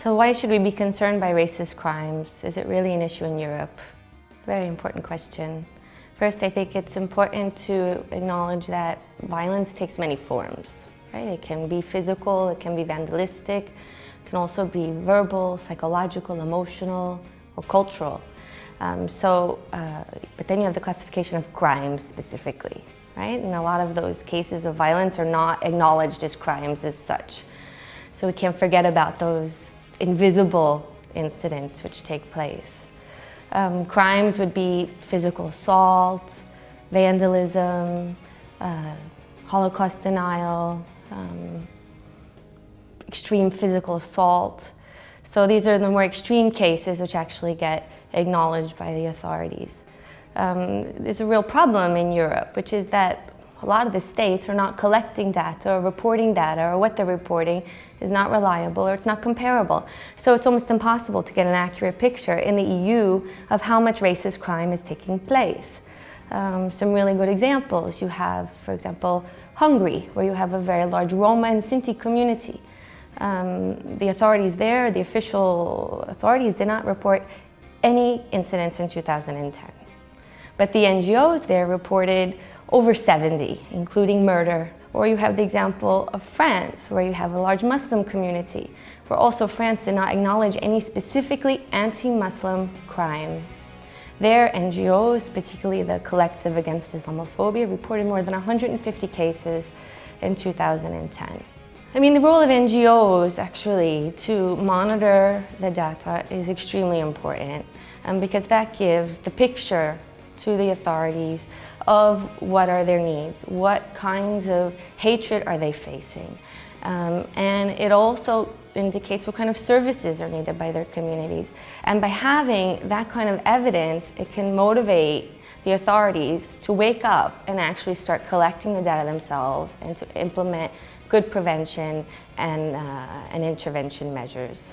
So why should we be concerned by racist crimes? Is it really an issue in Europe? Very important question. First, I think it's important to acknowledge that violence takes many forms, right? It can be physical, it can be vandalistic, it can also be verbal, psychological, emotional, or cultural. But then you have the classification of crimes specifically, right? And a lot of those cases of violence are not acknowledged as crimes as such. So we can't forget about those invisible incidents which take place. Crimes would be physical assault, vandalism, Holocaust denial, extreme physical assault. So these are the more extreme cases which actually get acknowledged by the authorities. There's a real problem in Europe, which is that a lot of the states are not collecting data or reporting data, or what they're reporting is not reliable or it's not comparable. So it's almost impossible to get an accurate picture in the EU of how much racist crime is taking place. Some really good examples. You have, for example, Hungary, where you have a very large Roma and Sinti community. The authorities there, the official authorities, did not report any incidents in 2010. But the NGOs there reported over 70, including murder. Or you have the example of France, where you have a large Muslim community, where also France did not acknowledge any specifically anti-Muslim crime. Their NGOs, particularly the Collective Against Islamophobia, reported more than 150 cases in 2010. I mean, the role of NGOs actually to monitor the data is extremely important, because that gives the picture to the authorities of what are their needs, what kinds of hatred are they facing. And it also indicates what kind of services are needed by their communities. And by having that kind of evidence, it can motivate the authorities to wake up and actually start collecting the data themselves and to implement good prevention and intervention measures.